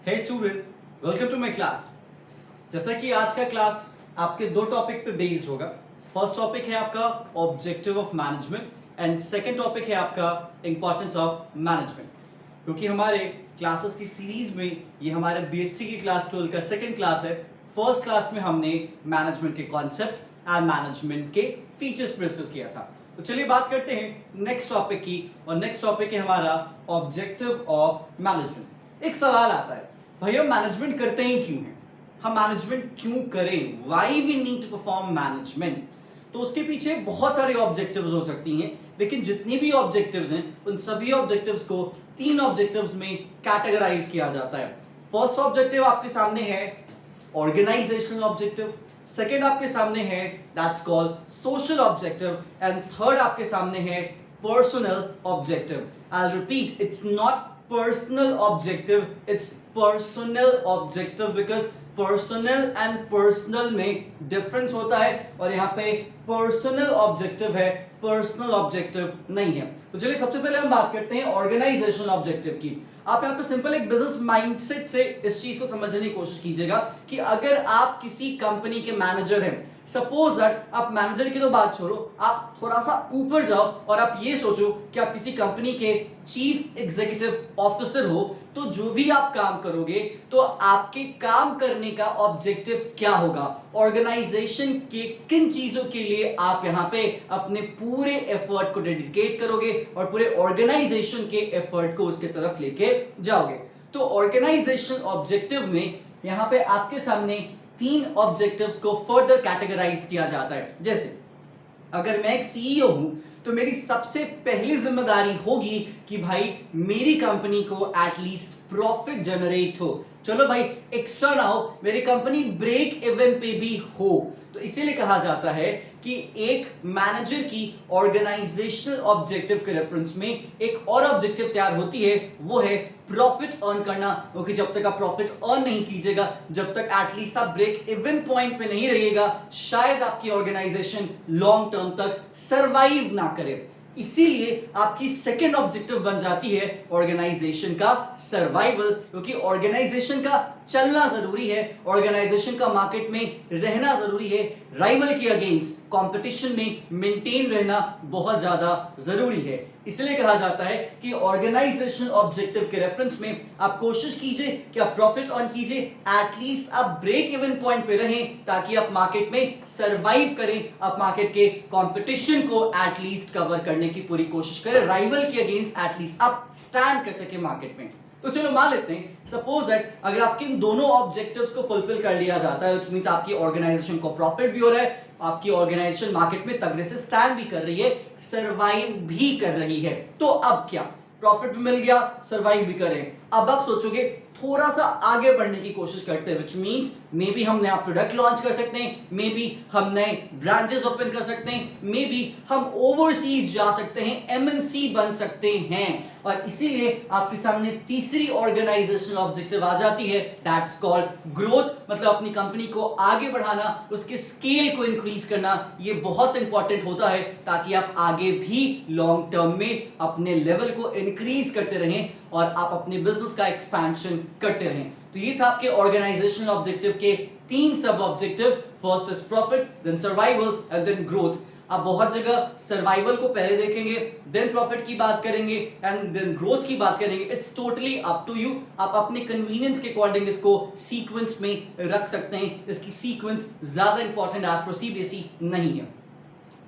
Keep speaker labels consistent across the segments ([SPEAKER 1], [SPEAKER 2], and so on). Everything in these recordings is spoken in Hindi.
[SPEAKER 1] Hey student, welcome to my class. जैसा कि आज का क्लास आपके दो टॉपिक पे बेस्ड होगा। फर्स्ट टॉपिक है आपका objective of management and second topic है आपका इंपॉर्टेंस ऑफ मैनेजमेंट। क्योंकि हमारे क्लासेस की सीरीज में ये हमारे बीएससी की क्लास 12 का सेकंड क्लास है। फर्स्ट क्लास में हमने मैनेजमेंट के कॉन्सेप्ट एंड मैनेजमेंट के फीचर्स पर डिस्कस किया था। तो चलिए बात करते हैं नेक्स्ट टॉपिक की, और नेक्स्ट टॉपिक है हमारा ऑब्जेक्टिव ऑफ मैनेजमेंट। एक सवाल आता है, भाई हम मैनेजमेंट करते ही क्यों हैं? हम मैनेजमेंट क्यों करें? Why we need to perform management? तो उसके पीछे बहुत सारे ऑब्जेक्टिव्स हो सकती हैं, लेकिन जितनी भी ऑब्जेक्टिव्स हैं उन सभी ऑब्जेक्टिव्स को तीन ऑब्जेक्टिव्स में कैटेगराइज किया जाता है। फर्स्ट ऑब्जेक्टिव आपके सामने है ऑर्गेनाइजेशनल ऑब्जेक्टिव, सेकेंड आपके सामने है that's called social objective, and third आपके सामने है personal objective. I will repeat, it's not personal objective, it's personal objective because personal and personal में difference होता है, और यहाँ पे personal objective है, personal objective नहीं है। तो चलिए सबसे पहले हम बात करते हैं ऑर्गेनाइजेशनल ऑब्जेक्टिव की। आप यहाँ पे सिंपल एक बिजनेस माइंडसेट से इस चीज को समझने की कोशिश कीजिएगा कि अगर आप किसी कंपनी के मैनेजर हैं, सपोज दैट आप मैनेजर की तो बात छोड़ो, आप थोड़ा सा ऊपर जाओ और आप ये सोचो कि आप किसी कंपनी के चीफ एग्जीक्यूटिव ऑफिसर हो, तो जो भी आप काम करोगे तो आपके काम करने का ऑब्जेक्टिव क्या होगा? ऑर्गेनाइजेशन के किन चीजों के लिए आप यहाँ पे अपने पूरे एफर्ट को डेडिकेट करोगे और पूरे ऑर्गेनाइजेशन के एफर्ट को उसके तरफ लेके जाओगे। तो ऑर्गेनाइजेशन ऑब्जेक्टिव में यहाँ पे आपके सामने तीन ऑब्जेक्टिव्स को फर्दर कैटेगराइज किया जाता है। जैसे अगर मैं एक सीईओ हूं तो मेरी सबसे पहली जिम्मेदारी होगी कि भाई मेरी कंपनी को एटलीस्ट प्रॉफिट जनरेट हो। चलो भाई एक्स्ट्रा ना हो, मेरी कंपनी ब्रेक इवन पे भी हो। तो इसीलिए कहा जाता है कि एक मैनेजर की ऑर्गेनाइजेशनल ऑब्जेक्टिव के रेफरेंस में एक और ऑब्जेक्टिव तैयार होती है, वो है प्रॉफिट अर्न करना। क्योंकि जब तक आप प्रॉफिट अर्न नहीं कीजिएगा, जब तक एटलीस्ट आप ब्रेक इवन पॉइंट पे नहीं रहिएगा, शायद आपकी ऑर्गेनाइजेशन लॉन्ग टर्म तक सरवाइव ना करे। इसीलिए आपकी सेकेंड ऑब्जेक्टिव बन जाती है ऑर्गेनाइजेशन का सर्वाइवल, क्योंकि ऑर्गेनाइजेशन का चलना जरूरी है, ऑर्गेनाइजेशन का मार्केट में रहना जरूरी है, राइवल के अगेंस्ट कंपटीशन में मेंटेन रहना बहुत ज्यादा जरूरी है। इसलिए कहा जाता है कि ऑर्गेनाइजेशन ऑब्जेक्टिव के रेफरेंस में आप कोशिश कीजिए कि आप प्रॉफिट अर्न कीजिए, एटलीस्ट आप ब्रेक इवन पॉइंट पे रहें, ताकि आप मार्केट में सरवाइव करें, आप मार्केट के कंपटीशन को एटलीस्ट कवर करने की पूरी कोशिश करें, राइवल के अगेंस्ट एटलीस्ट आप स्टैंड कर सके मार्केट में। तो चलो मान लेते हैं सपोज दैट अगर आपके इन दोनों ऑब्जेक्टिव्स को फुलफिल कर लिया जाता है, व्हिच मींस आपकी ऑर्गेनाइजेशन को प्रॉफिट भी हो रहा है, आपकी ऑर्गेनाइजेशन मार्केट में तगड़े से स्टैंड भी कर रही है, सरवाइव भी कर रही है। तो अब क्या, प्रॉफिट भी मिल गया, सरवाइव भी करें, अब आप सोचोगे थोड़ा सा आगे बढ़ने की कोशिश करते हैं, व्हिच मींस मे बी हम नया प्रोडक्ट लॉन्च कर सकते हैं, मे बी हम नए ब्रांचेस ओपन कर सकते हैं, मे बी हम ओवरसीज जा सकते हैं, एमएनसी बन सकते हैं। और इसीलिए आपके सामने तीसरी ऑर्गेनाइजेशनल ऑब्जेक्टिव आ जाती है, दैट्स कॉल्ड ग्रोथ। मतलब अपनी कंपनी को आगे बढ़ाना, उसके स्केल को इंक्रीज करना, ये बहुत इंपॉर्टेंट होता है, ताकि आप आगे भी लॉन्ग टर्म में अपने लेवल को इंक्रीज करते रहें और आप अपने बिजनेस का एक्सपेंशन करते रहें। तो ये था आपके ऑर्गेनाइजेशनल ऑब्जेक्टिव के तीन sub objective, first is profit, then survival and then growth. आप बहुत जगह सर्वाइवल को पहले देखेंगे, देन प्रॉफिट की बात करेंगे एंड देन ग्रोथ की बात करेंगे। It's totally up to you, आप अपने कन्वीनियंस के अकॉर्डिंग इसको सीक्वेंस में रख सकते हैं। इसकी सीक्वेंस ज्यादा इंपॉर्टेंट एज पर सीबीएसई नहीं है।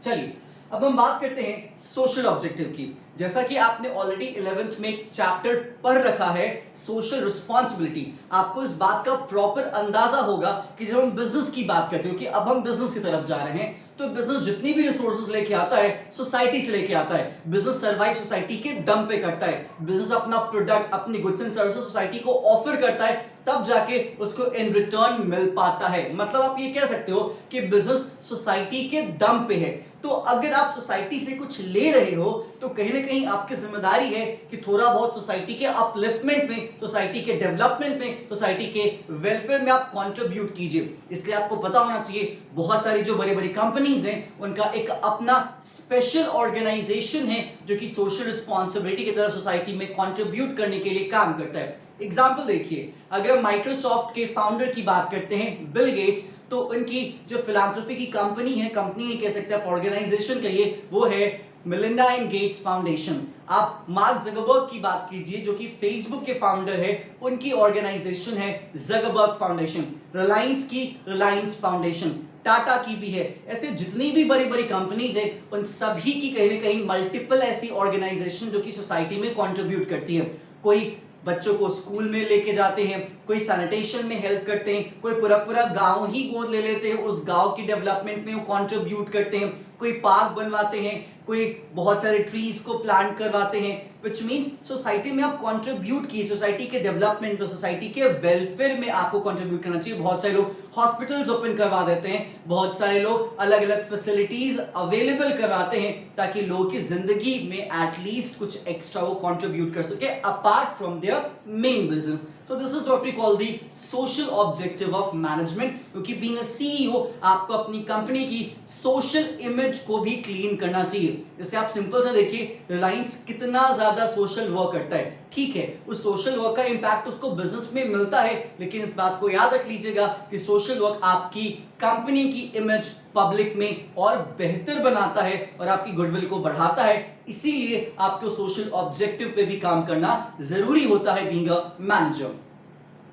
[SPEAKER 1] चलिए अब हम बात करते हैं सोशल ऑब्जेक्टिव की। जैसा कि आपने ऑलरेडी 11th में एक चैप्टर पढ़ रखा है, सोशल रिस्पॉन्सिबिलिटी, आपको इस बात का प्रॉपर अंदाजा होगा कि जब हम बिजनेस की बात करते हो कि अब हम बिजनेस की तरफ जा रहे हैं, तो बिजनेस जितनी भी रिसोर्सेज लेके आता है सोसाइटी से लेके आता है। बिजनेस सर्वाइव सोसाइटी के दम पे करता है। बिजनेस अपना प्रोडक्ट, अपनी गुड्स एंड सर्विसेज सोसाइटी को ऑफर करता है, तब जाके उसको इन रिटर्न मिल पाता है। मतलब आप ये कह सकते हो कि बिजनेस सोसाइटी के दम पे है। तो अगर आप सोसाइटी से कुछ ले रहे हो तो कहीं ना कहीं आपकी जिम्मेदारी है कि थोड़ा बहुत सोसाइटी के अपलिफ्टमेंट में, सोसाइटी के डेवलपमेंट में, सोसाइटी के वेलफेयर में आप कंट्रीब्यूट कीजिए। इसलिए आपको पता होना चाहिए बहुत सारी जो बड़ी बड़ी कंपनीज हैं उनका एक अपना स्पेशल ऑर्गेनाइजेशन है जो कि सोशल रिस्पॉन्सिबिलिटी की तरफ सोसाइटी में कंट्रीब्यूट करने के लिए काम करता है। एग्जाम्पल देखिए, अगर हम माइक्रोसॉफ्ट के फाउंडर की बात करते हैं बिल गेट्स, तो उनकी जो फिलांथ्रोपी की कंपनी है, कंपनी नहीं कह सकते आप, ऑर्गेनाइजेशन कहिए, वो है मिलिंडा एंड गेट्स फाउंडेशन। आप मार्क ज़करबर्ग की बात कीजिए जो कि फेसबुक के फाउंडर है, उनकी ऑर्गेनाइजेशन है ज़करबर्ग फाउंडेशन। रिलायंस की रिलायंस फाउंडेशन, टाटा की भी है। ऐसे जितनी भी बड़ी बड़ी कंपनीज है उन सभी की कहीं ना कहीं मल्टीपल ऐसी ऑर्गेनाइजेशन जो कि सोसाइटी में कंट्रीब्यूट करती है। कोई बच्चों को स्कूल में लेके जाते हैं, कोई सैनिटेशन में हेल्प करते हैं, कोई पूरा पूरा गांव ही गोद ले लेते हैं, उस गांव की डेवलपमेंट में वो कंट्रीब्यूट करते हैं, कोई पार्क बनवाते हैं, कोई बहुत सारे ट्रीज को प्लांट करवाते हैं। विच मीन्स सोसाइटी में आप कंट्रीब्यूट कीजिए, सोसाइटी के डेवलपमेंट में, सोसाइटी के वेलफेयर में आपको कंट्रीब्यूट करना चाहिए। बहुत सारे लोग हॉस्पिटल्स ओपन करवा देते हैं, बहुत सारे लोग अलग अलग फैसिलिटीज अवेलेबल करवाते हैं ताकि लोगों की जिंदगी में एटलीस्ट कुछ एक्स्ट्रा वो कंट्रीब्यूट कर सके apart from their main business. So this is what we call the social objective of management, क्योंकि being a CEO आपको अपनी कंपनी की सोशल इमेज को भी क्लीन करना चाहिए। जैसे आप सिंपल सा देखिए, रिलायंस कितना ज्यादा सोशल वर्क करता है, ठीक है, उस सोशल वर्क का इंपैक्ट उसको बिजनेस में मिलता है, लेकिन इस बात को याद रख लीजिएगा कि सोशल वर्क आपकी कंपनी की इमेज पब्लिक में और बेहतर बनाता है और आपकी गुडविल को बढ़ाता है। इसीलिए आपको सोशल ऑब्जेक्टिव पे भी काम करना जरूरी होता है बीइंग अ मैनेजर।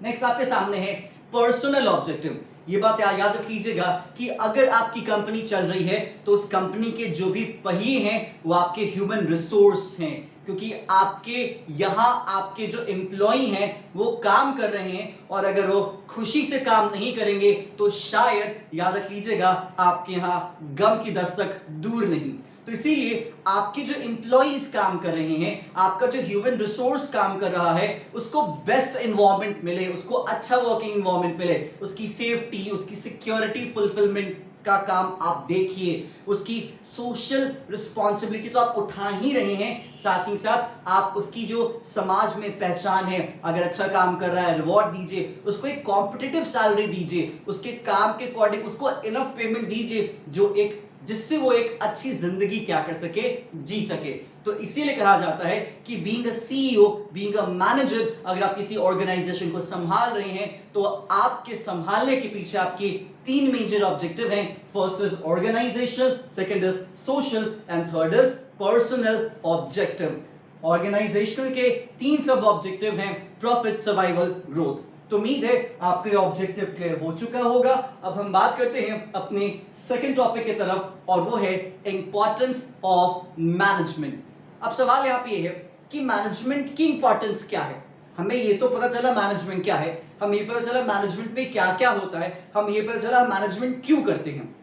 [SPEAKER 1] नेक्स्ट आपके सामने है पर्सनल ऑब्जेक्टिव। ये बात याद रख लीजिएगा कि अगर आपकी कंपनी चल रही है तो उस कंपनी के जो भी पहिए हैं वो आपके ह्यूमन रिसोर्स हैं, क्योंकि आपके यहाँ आपके जो एम्प्लॉई हैं वो काम कर रहे हैं और अगर वो खुशी से काम नहीं करेंगे तो शायद, याद रख लीजिएगा, आपके यहाँ गम की दस्तक दूर नहीं। तो इसीलिए आपके जो एम्प्लॉइज काम कर रहे हैं, आपका जो ह्यूमन रिसोर्स काम कर रहा है, उसको बेस्ट एनवायरनमेंट मिले, उसको अच्छा वर्किंग एनवायरनमेंट मिले, उसकी सेफ्टी, उसकी सिक्योरिटी फुलफिलमेंट का काम आप देखिए, उसकी सोशल रिस्पॉन्सिबिलिटी तो आप उठा ही रहे हैं, साथ ही साथ आप उसकी जो समाज में पहचान है, अगर अच्छा काम कर रहा है रिवॉर्ड दीजिए, उसको एक कॉम्पिटिटिव सैलरी दीजिए, उसके काम के अकॉर्डिंग उसको इनफ पेमेंट दीजिए जो एक जिससे वो एक अच्छी जिंदगी क्या कर सके, जी सके। तो इसीलिए कहा जाता है कि being a CEO, being a manager, अगर आप किसी ऑर्गेनाइजेशन को संभाल रहे हैं तो आपके संभालने के पीछे आपके तीन मेजर ऑब्जेक्टिव हैं। First is organisation, second is social and third is personal objective. Organisational के तीन सब ऑब्जेक्टिव हैं, प्रॉफिट, सर्वाइवल, ग्रोथ। तो उम्मीद है आपके ऑब्जेक्टिव क्लियर हो चुका होगा। अब हम बात करते हैं अपने सेकंड टॉपिक की तरफ और वो है इंपॉर्टेंस ऑफ मैनेजमेंट। अब सवाल यहाँ पे ये है कि मैनेजमेंट की इंपॉर्टेंस क्या है। हमें ये तो पता चला मैनेजमेंट क्या है, हमें ये पता चला मैनेजमेंट में क्या क्या होता है, हमें ये पता चला मैनेजमेंट क्यों करते हैं,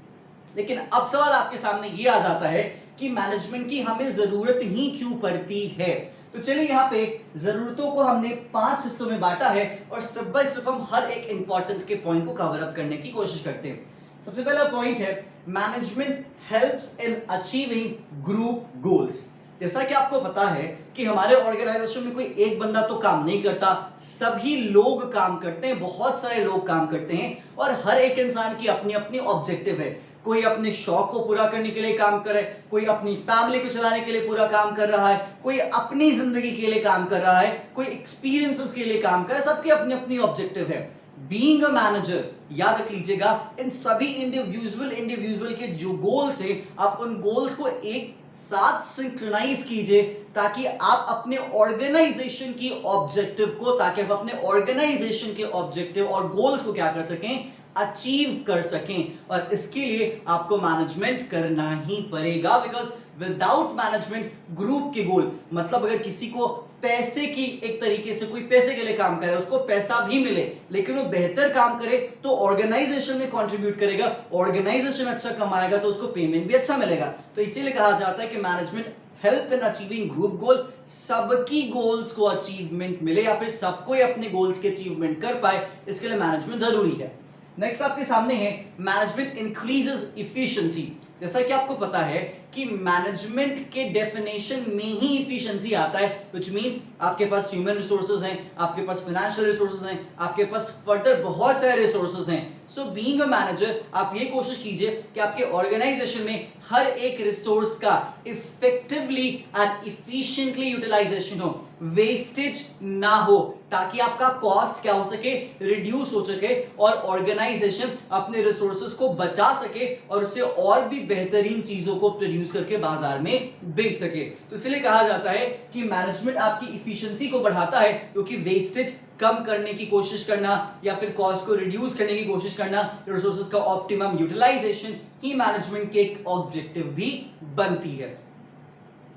[SPEAKER 1] लेकिन अब सवाल आपके सामने ये आ जाता है कि मैनेजमेंट की हमें जरूरत ही क्यों पड़ती है। तो चलिए यहाँ पे जरूरतों को हमने 5 हिस्सों में बांटा है और स्टेप बाय स्टेप हम हर एक इंपॉर्टेंस के पॉइंट को कवर अप करने की कोशिश करते हैं। सबसे पहला पॉइंट है management helps in achieving group goals. जैसा कि आपको पता है कि हमारे ऑर्गेनाइजेशन में कोई एक बंदा तो काम नहीं करता, सभी लोग काम करते हैं, बहुत सारे लोग काम करते हैं और हर एक इंसान की अपनी अपनी ऑब्जेक्टिव है। कोई अपने शौक को पूरा करने के लिए काम कर रहा है, कोई अपनी फैमिली को चलाने के लिए पूरा काम कर रहा है, कोई अपनी जिंदगी के लिए काम कर रहा है, कोई एक्सपीरियंसेस के लिए काम कर रहा है, सबकी अपनी अपनी ऑब्जेक्टिव है। बीइंग अ मैनेजर, याद रख लीजिएगा, इन सभी इंडिविजुअल के जो गोल्स है, आप उन गोल्स को एक साथ सिंक्रोनाइज कीजिए ताकि आप अपने ऑर्गेनाइजेशन की ऑब्जेक्टिव को, ताकि आप अपने ऑर्गेनाइजेशन के ऑब्जेक्टिव और गोल्स को क्या कर सकें, अचीव कर सकें। और इसके लिए आपको मैनेजमेंट करना ही पड़ेगा, बिकॉज विदाउट मैनेजमेंट ग्रुप के गोल, मतलब अगर किसी को पैसे की, एक तरीके से कोई पैसे के लिए काम करे, उसको पैसा भी मिले लेकिन वो बेहतर काम करे तो ऑर्गेनाइजेशन में कंट्रीब्यूट करेगा, ऑर्गेनाइजेशन अच्छा कमाएगा तो उसको पेमेंट भी अच्छा मिलेगा। तो इसीलिए कहा जाता है कि management help in achieving group गोल, सबकी गोल्स को अचीवमेंट मिले या फिर सबको अपने गोल्स के अचीवमेंट कर पाए, इसके लिए मैनेजमेंट जरूरी है। नेक्स्ट आपके सामने है मैनेजमेंट इंक्रीजेस इफिशिएंसी। जैसा कि आपको पता है कि मैनेजमेंट के डेफिनेशन में ही इफिशिएंसी आता है, व्हिच मींस आपके पास ह्यूमन रिसोर्सेज हैं, आपके पास फाइनेंशियल रिसोर्सेज हैं, आपके पास फर्दर बहुत सारे रिसोर्सेज हैं। सो बीइंग अ मैनेजर आप ये कोशिश कीजिए कि आपके ऑर्गेनाइजेशन में हर एक रिसोर्स का इफेक्टिवली एंड इफिशिएंटली यूटिलाइजेशन हो, वेस्टेज ना हो, ताकि आपका कॉस्ट क्या हो सके, रिड्यूस हो सके और ऑर्गेनाइजेशन अपने रिसोर्सेज को बचा सके और उससे और भी बेहतरीन चीजों को प्रोड्यूस करके बाजार में बेच सके। तो इसलिए कहा जाता है कि मैनेजमेंट आपकी इफिशिएंसी को बढ़ाता है, क्योंकि वेस्टेज कम करने की कोशिश करना या फिर कॉस्ट को रिड्यूस करने की कोशिश करना, रिसोर्सेज का ऑप्टिमम यूटिलाइजेशन ही मैनेजमेंट के एक ऑब्जेक्टिव भी बनती है।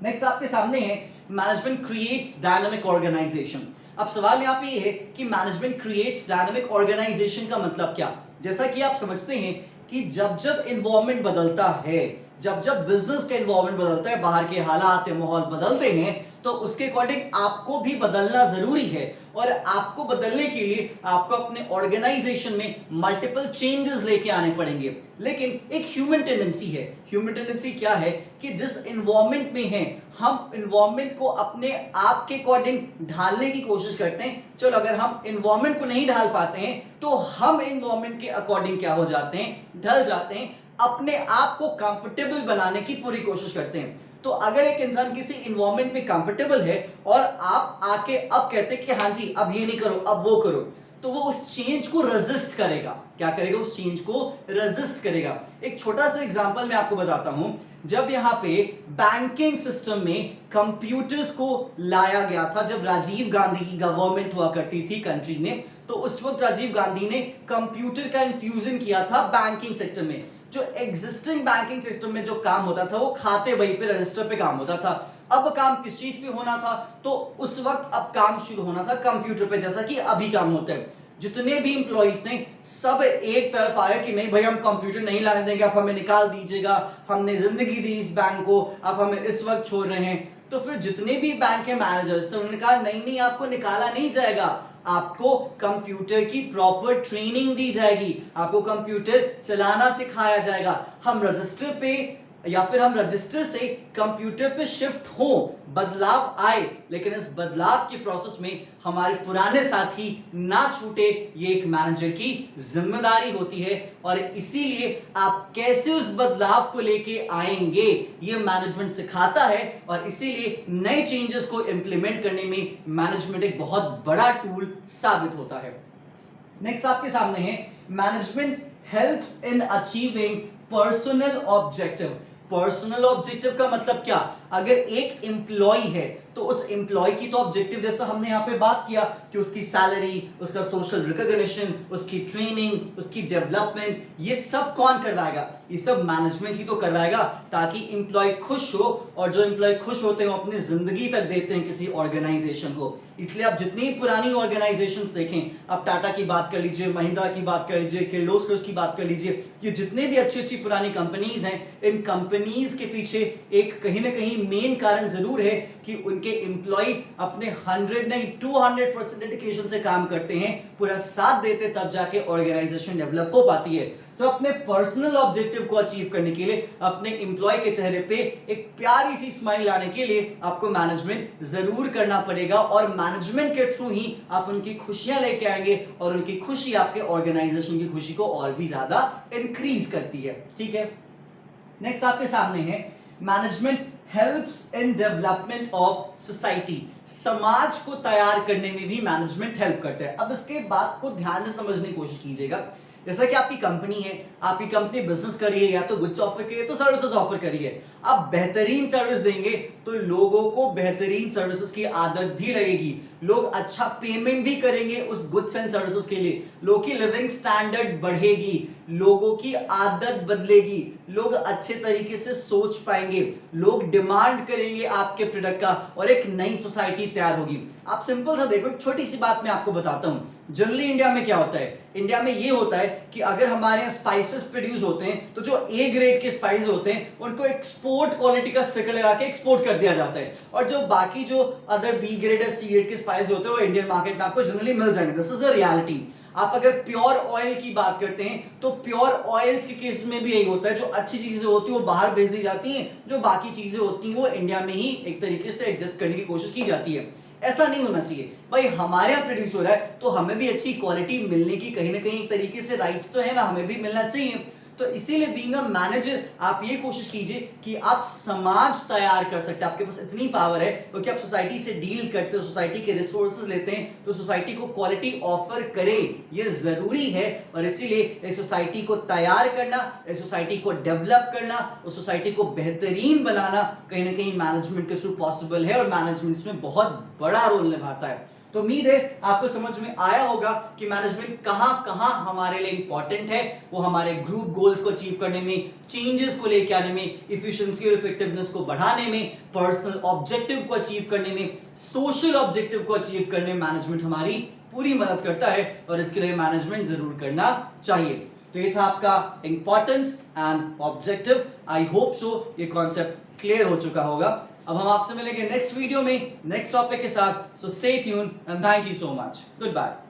[SPEAKER 1] नेक्स्ट आपके सामने है मैनेजमेंट क्रिएट्स डायनामिक ऑर्गेनाइजेशन। अब सवाल यहां पे ये है कि मैनेजमेंट क्रिएट्स डायनामिक ऑर्गेनाइजेशन का मतलब क्या। जैसा कि आप समझते हैं कि जब जब एनवायरनमेंट बदलता है, जब जब बिजनेस का एनवायरनमेंट बदलता है, बाहर के हालात माहौल बदलते हैं, तो उसके अकॉर्डिंग आपको भी बदलना जरूरी है। और आपको बदलने के लिए आपको अपने ऑर्गेनाइजेशन में मल्टीपल चेंजेस लेके आने पड़ेंगे। लेकिन एक ह्यूमन टेंडेंसी है, ह्यूमन टेंडेंसी क्या है कि जिस एनवायरनमेंट में है हम एनवायरनमेंट को अपने आप के अकॉर्डिंग ढालने की कोशिश करते हैं। चलो अगर हम एनवायरनमेंट को नहीं ढाल पाते हैं तो हम एनवायरनमेंट के अकॉर्डिंग क्या हो जाते हैं, ढल जाते हैं, अपने आप को कंफर्टेबल बनाने की पूरी कोशिश करते हैं। तो अगर एक इंसान किसी एनवायरनमेंट में कंफर्टेबल है और आप आके अब कहते हैं कि हाँ जी अब ये नहीं करो अब वो करो, तो वो उस चेंज को रेजिस्ट करेगा। क्या करेगा, उस चेंज को रेजिस्ट करेगा। एक छोटा सा एग्जांपल मैं आपको बताता हूं। जब यहां पे बैंकिंग सिस्टम में कंप्यूटर्स को लाया गया था, जब राजीव गांधी की गवर्नमेंट हुआ करती थी कंट्री में, तो उस वक्त राजीव गांधी ने कंप्यूटर का इंफ्यूजन किया था बैंकिंग सेक्टर में। जो एग्जिस्टिंग बैंकिंग सिस्टम में जो काम होता था वो खाते बही पे रजिस्टर पे काम होता था। अब काम किस चीज पे होना था, तो उस वक्त अब काम शुरू होना था कंप्यूटर पे, जैसा कि अभी काम होता है। जितने भी इंप्लॉइज थे सब एक तरफ आए कि नहीं भाई हम कंप्यूटर नहीं लाने देंगे, आप हमें निकाल दीजिएगा, हमने जिंदगी दी इस बैंक को, आप हमें इस वक्त छोड़ रहे हैं। तो फिर जितने भी बैंक के मैनेजर्स थे उन्होंने कहा नहीं नहीं आपको निकाला नहीं जाएगा, आपको कंप्यूटर की प्रॉपर ट्रेनिंग दी जाएगी, आपको कंप्यूटर चलाना सिखाया जाएगा। हम रजिस्टर पे या फिर हम रजिस्टर से कंप्यूटर पे शिफ्ट हो, बदलाव आए, लेकिन इस बदलाव की प्रोसेस में हमारे पुराने साथी ना छूटे, ये एक मैनेजर की जिम्मेदारी होती है। और इसीलिए आप कैसे उस बदलाव को लेके आएंगे ये मैनेजमेंट सिखाता है, और इसीलिए नए चेंजेस को इंप्लीमेंट करने में मैनेजमेंट एक बहुत बड़ा टूल साबित होता है। नेक्स्ट आपके सामने है management helps in achieving personal objective. Personal objective का मतलब क्या, अगर एक एम्प्लॉय है तो उस एम्प्लॉय की तो ऑब्जेक्टिव जैसा हमने यहाँ पे बात किया कि उसकी सैलरी, उसका सोशल रिकॉग्निशन, उसकी ट्रेनिंग, उसकी डेवलपमेंट, ये सब कौन करवाएगा, ये सब मैनेजमेंट ही तो करवाएगा, ताकि एम्प्लॉय खुश हो। और जो एम्प्लॉय खुश होते हैं वो अपनी जिंदगी तक देते हैं किसी ऑर्गेनाइजेशन को। इसलिए आप जितनी पुरानी ऑर्गेनाइजेशंस देखें, आप टाटा की बात कर लीजिए, महिंद्रा की बात कर लीजिए, किर्लोस्कर की बात कर लीजिए, ये जितने भी अच्छी अच्छी पुरानी कंपनीज हैं, इन कंपनीज के पीछे एक कहीं ना कहीं मेन कारण जरूर है कि उनके एम्प्लॉइज अपने 100 नहीं 200% डेडिकेशन से काम करते हैं, पूरा साथ देते, तब जाके ऑर्गेनाइजेशन डेवलप हो पाती है। तो अपने पर्सनल ऑब्जेक्टिव को अचीव करने के लिए, अपने एम्प्लॉय के चेहरे पे एक प्यारी सी स्माइल लाने के लिए आपको मैनेजमेंट जरूर करना पड़ेगा, और मैनेजमेंट के थ्रू ही आप उनकी खुशियां लेके आएंगे, और उनकी खुशी आपके ऑर्गेनाइजेशन की खुशी को और भी ज्यादा इंक्रीज करती है। ठीक है, नेक्स्ट आपके सामने है management helps in development of society. समाज को तैयार करने में भी मैनेजमेंट हेल्प करता है। अब इसके बात को ध्यान से समझने की कोशिश कीजिएगा। जैसा कि आपकी कंपनी है, आपकी कंपनी बिजनेस कर रही है, या तो गुड्स ऑफर करिए तो सर्विसेज ऑफर करिए। आप बेहतरीन सर्विस देंगे तो लोगों को बेहतरीन सर्विसेज की आदत भी लगेगी, लोग अच्छा पेमेंट भी करेंगे उस गुड्स एंड सर्विसेज के लिए, लोगों की लिविंग स्टैंडर्ड बढ़ेगी, लोगों की आदत बदलेगी, लोग अच्छे तरीके से सोच पाएंगे, लोग डिमांड करेंगे आपके प्रोडक्ट का, और एक नई सोसाइटी तैयार होगी। आप सिंपल सा देखो, एक छोटी सी बात मैं आपको बताता हूं। जनरली इंडिया में क्या होता है, इंडिया में ये होता है कि अगर हमारे यहाँ स्पाइसेस प्रोड्यूस होते हैं तो जो ए ग्रेड के स्पाइसेस होते हैं उनको एक्सपोर्ट क्वालिटी का स्टिकर लगा के एक्सपोर्ट कर कर दिया जाता है, और जो बाकी जो अदर बी ग्रेड या सी ग्रेड के स्पाइस होते हैं वो इंडियन मार्केट में आपको जनरली मिल जाएंगे। This is the reality. आप अगर प्योर ऑयल की बात करते हैं तो प्योर ऑयल्स के केस में भी यही होता है, जो अच्छी चीजें होती है वो बाहर भेज दी जाती हैं, जो बाकी चीजें होती हैं वो इंडिया में ही एक तरीके से एडजस्ट करने की कोशिश की जाती है। ऐसा नहीं होना चाहिए भाई, हमारे यहाँ प्रोड्यूस हो रहा है तो हमें भी अच्छी क्वालिटी मिलने की कहीं ना कहीं एक तरीके से राइट्स तो है ना, हमें भी मिलना चाहिए। तो इसीलिए बीइंग अ मैनेजर आप ये कोशिश कीजिए कि आप समाज तैयार कर सकते हैं, आपके पास इतनी पावर है क्योंकि आप सोसाइटी से डील करते हो, सोसाइटी के रिसोर्सेज लेते हैं, तो सोसाइटी को क्वालिटी ऑफर करें ये जरूरी है। और इसीलिए एक सोसाइटी को तैयार करना, एक सोसाइटी को डेवलप करना, उस सोसाइटी को बेहतरीन बनाना कहीं ना कहीं मैनेजमेंट के थ्रू पॉसिबल है, और मैनेजमेंट में बहुत बड़ा रोल निभाता है। तो उम्मीद है आपको समझ में आया होगा कि मैनेजमेंट कहां कहां हमारे लिए इंपॉर्टेंट है। वो हमारे ग्रुप गोल्स को अचीव करने में, चेंजेस को लेकर आने में, इफिशिएंसी और इफेक्टिवनेस को बढ़ाने में, पर्सनल ऑब्जेक्टिव को अचीव करने में, सोशल ऑब्जेक्टिव को अचीव करने में मैनेजमेंट हमारी पूरी मदद करता है, और इसके लिए मैनेजमेंट जरूर करना चाहिए। तो ये था आपका importance and objective. I hope so ये कॉन्सेप्ट क्लियर हो चुका होगा। अब हम आपसे मिलेंगे नेक्स्ट वीडियो में नेक्स्ट टॉपिक के साथ। So stay tuned and thank you so much. Good bye.